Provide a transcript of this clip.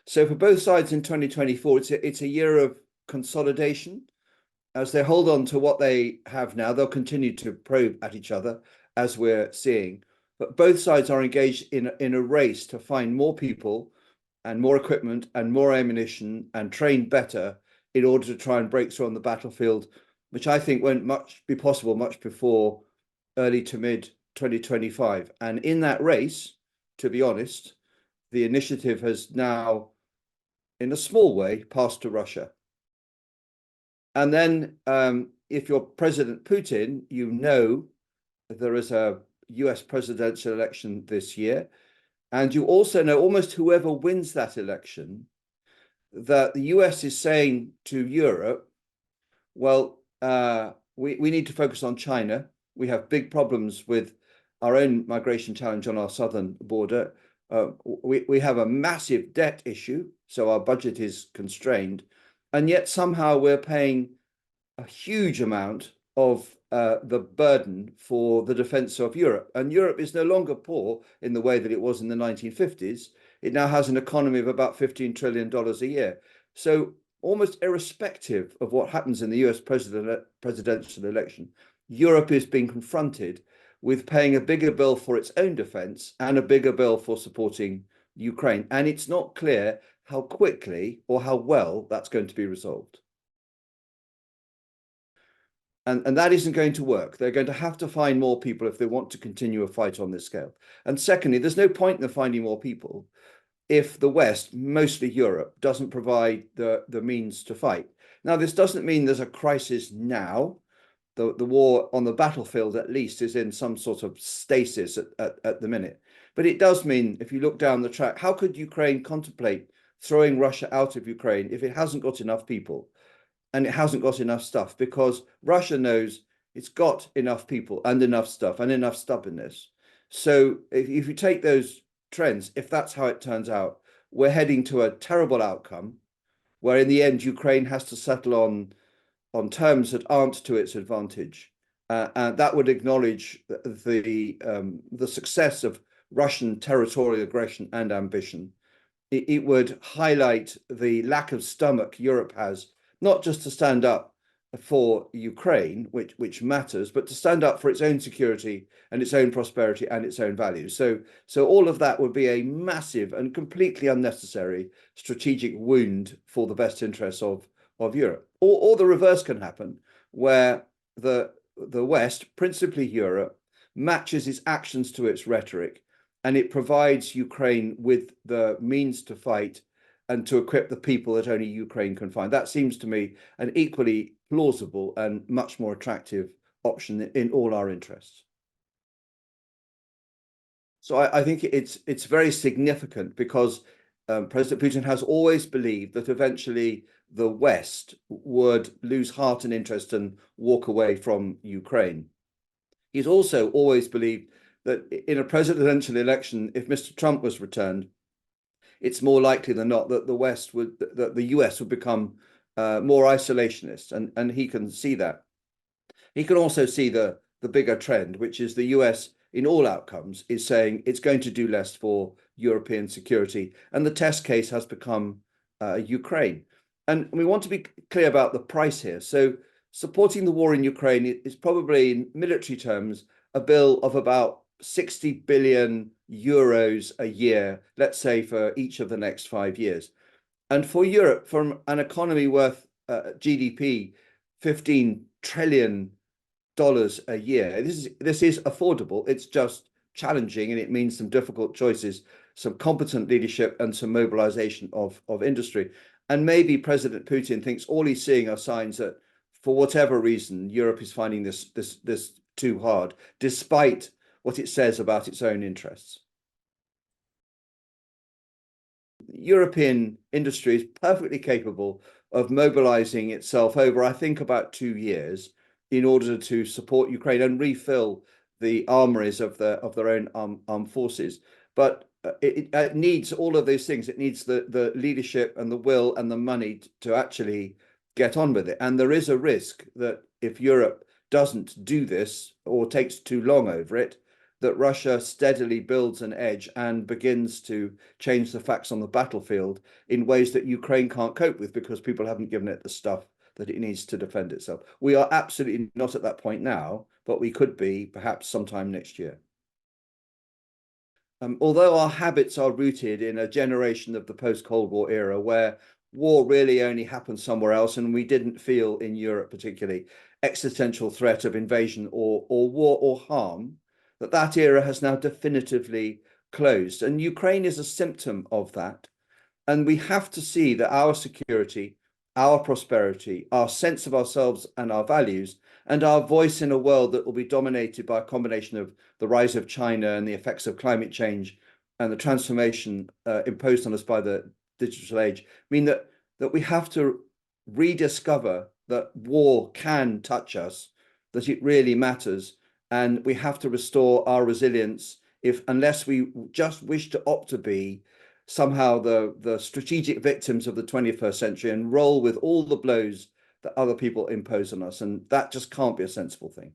So for both sides in 2024, it's a year of consolidation. As they hold on to what they have now, they'll continue to probe at each other, as we're seeing. But both sides are engaged in a race to find more people and more equipment and more ammunition and train better in order to try and break through on the battlefield, which I think won't be possible much before early to mid 2025. And in that race, to be honest, the initiative has now, in a small way, passed to Russia. And then if you're President Putin, you know there is a US presidential election this year. And you also know almost whoever wins that election, that the US is saying to Europe, well, we need to focus on China. We have big problems with our own migration challenge on our southern border. We have a massive debt issue, so our budget is constrained. And yet somehow we're paying a huge amount of the burden for the defense of Europe. And Europe is no longer poor in the way that it was in the 1950s. It now has an economy of about $15 trillion a year. So almost irrespective of what happens in the US presidential election, Europe is being confronted with paying a bigger bill for its own defense and a bigger bill for supporting Ukraine. And it's not clear how quickly or how well that's going to be resolved. And that isn't going to work. They're going to have to find more people if they want to continue a fight on this scale. And secondly, there's no point in them finding more people if the West, mostly Europe, doesn't provide the means to fight. Now, this doesn't mean there's a crisis now. The war on the battlefield, at least, is in some sort of stasis at the minute. But it does mean, if you look down the track, how could Ukraine contemplate throwing Russia out of Ukraine if it hasn't got enough people and it hasn't got enough stuff? Because Russia knows it's got enough people and enough stuff and enough stubbornness. So if you take those trends, if that's how it turns out, we're heading to a terrible outcome where in the end Ukraine has to settle on terms that aren't to its advantage. And that would acknowledge the success of Russian territorial aggression and ambition. It would highlight the lack of stomach Europe has, not just to stand up for Ukraine, which matters, but to stand up for its own security and its own prosperity and its own values. So all of that would be a massive and completely unnecessary strategic wound for the best interests of Europe. Or the reverse can happen, where the West, principally Europe, matches its actions to its rhetoric, and it provides Ukraine with the means to fight and to equip the people that only Ukraine can find. That seems to me an equally plausible and much more attractive option in all our interests. So I think it's very significant because President Putin has always believed that eventually the West would lose heart and interest and walk away from Ukraine. He's also always believed that in a presidential election, if Mr. Trump was returned, it's more likely than not that the US would become more isolationist, and he can see that. He can also see the bigger trend, which is the US in all outcomes is saying it's going to do less for European security, and the test case has become Ukraine. And we want to be clear about the price here. So supporting the war in Ukraine is probably, in military terms, a bill of about 60 billion euros a year, let's say, for each of the next 5 years. And for Europe, from an economy worth GDP $15 trillion a year, this is affordable. It's just challenging, and it means some difficult choices, some competent leadership, and some mobilization of industry. And maybe President Putin thinks all he's seeing are signs that, for whatever reason, Europe is finding this too hard, despite what it says about its own interests. European industry is perfectly capable of mobilizing itself over, I think, about 2 years in order to support Ukraine and refill the armories of their own armed forces. But it needs all of those things. It needs the leadership and the will and the money to actually get on with it. And there is a risk that if Europe doesn't do this or takes too long over it, that Russia steadily builds an edge and begins to change the facts on the battlefield in ways that Ukraine can't cope with because people haven't given it the stuff that it needs to defend itself. We are absolutely not at that point now, but we could be perhaps sometime next year. Although our habits are rooted in a generation of the post-Cold War era where war really only happened somewhere else, and we didn't feel in Europe particularly existential threat of invasion or war or harm, that era has now definitively closed. And Ukraine is a symptom of that. And we have to see that our security, our prosperity, our sense of ourselves and our values, and our voice in a world that will be dominated by a combination of the rise of China and the effects of climate change and the transformation imposed on us by the digital age, mean that we have to rediscover that war can touch us, that it really matters, and we have to restore our resilience unless we just wish to opt to be somehow the strategic victims of the 21st century and roll with all the blows that other people impose on us. And that just can't be a sensible thing.